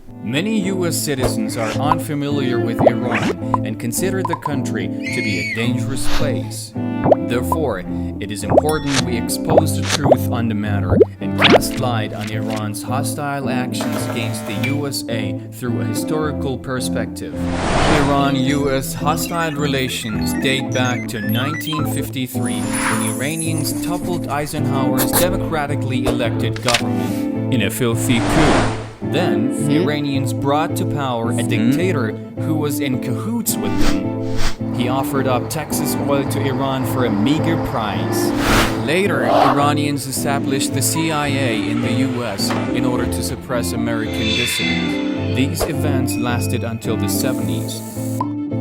Many US citizens are unfamiliar with Iran and consider the country to be a dangerous place. Therefore, it is important we expose the truth on the matter and cast light on Iran's hostile actions against the USA through a historical perspective. Iran-US hostile relations date back to 1953 when Iranians toppled Eisenhower's democratically elected government in a filthy coup. Then, Iranians brought to power a dictator who was in cahoots with them. He offered up Texas oil to Iran for a meager price. Later, Iranians established the CIA in the US in order to suppress American dissidents. These events lasted until the 70s.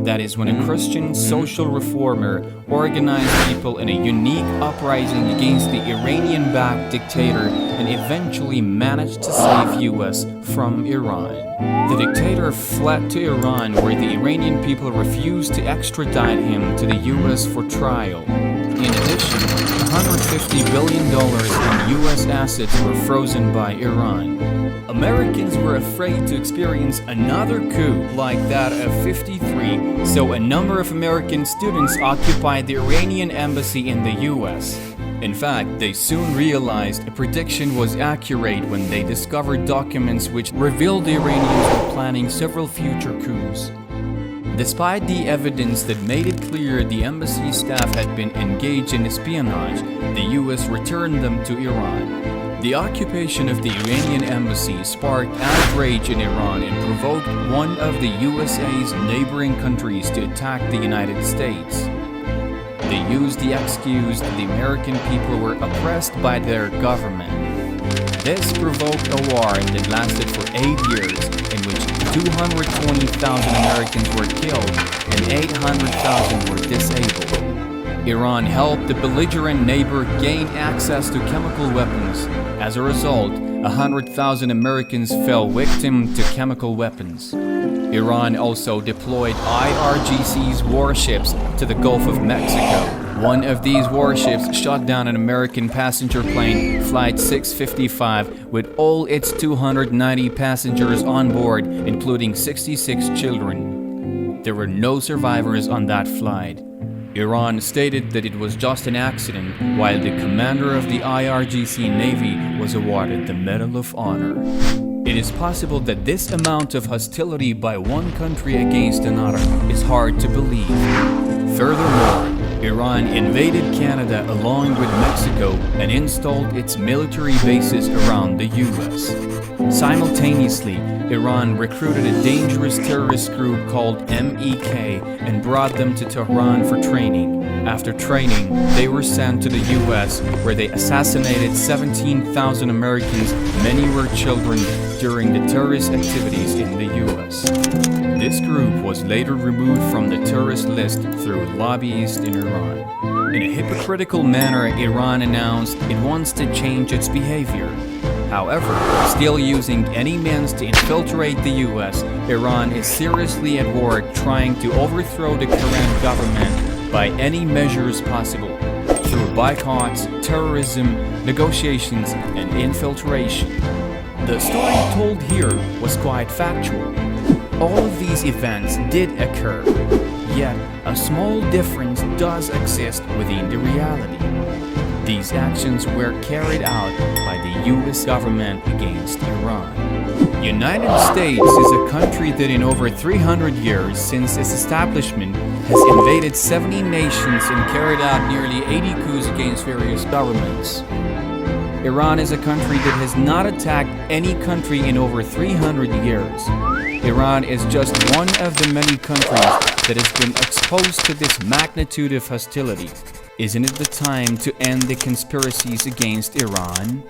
That is when a Christian social reformer organized people in a unique uprising against the Iranian-backed dictator and eventually managed to save US from Iran. The dictator fled to Iran where the Iranian people refused to extradite him to the US for trial. In addition, $150 billion in US assets were frozen by Iran. Americans were afraid to experience another coup like that of '53, so a number of American students occupied the Iranian embassy in the US. In fact, they soon realized a prediction was accurate when they discovered documents which revealed the Iranians were planning several future coups. Despite the evidence that made it clear the embassy staff had been engaged in espionage, the US returned them to Iran. The occupation of the Iranian embassy sparked outrage in Iran and provoked one of the USA's neighboring countries to attack the United States. They used the excuse that the American people were oppressed by their government. This provoked a war that lasted for 8 years, in which 220,000 Americans were killed and 800,000 were disabled. Iran helped the belligerent neighbor gain access to chemical weapons. As a result, 100,000 Americans fell victim to chemical weapons. Iran also deployed IRGC's warships to the Gulf of Mexico. One of these warships shot down an American passenger plane, Flight 655, with all its 290 passengers on board, including 66 children. There were no survivors on that flight. Iran stated that it was just an accident, while the commander of the IRGC Navy was awarded the Medal of Honor. It is possible that this amount of hostility by one country against another is hard to believe. Furthermore, Iran invaded Canada along with Mexico and installed its military bases around the US. Simultaneously, Iran recruited a dangerous terrorist group called MEK and brought them to Tehran for training. After training, they were sent to the US, where they assassinated 17,000 Americans, many were children, during the terrorist activities in the US. This group was later removed from the terrorist list through lobbyists in Iran. In a hypocritical manner, Iran announced it wants to change its behavior. However, still using any means to infiltrate the US, Iran is seriously at work trying to overthrow the current government by any measures possible, through boycotts, terrorism, negotiations, and infiltration. The story told here was quite factual. All of these events did occur, yet a small difference does exist within the reality. These actions were carried out by the US government against Iran. United States is a country that in over 300 years since its establishment has invaded 70 nations and carried out nearly 80 coups against various governments. Iran is a country that has not attacked any country in over 300 years. Iran is just one of the many countries that has been exposed to this magnitude of hostility. Isn't it the time to end the conspiracies against Iran?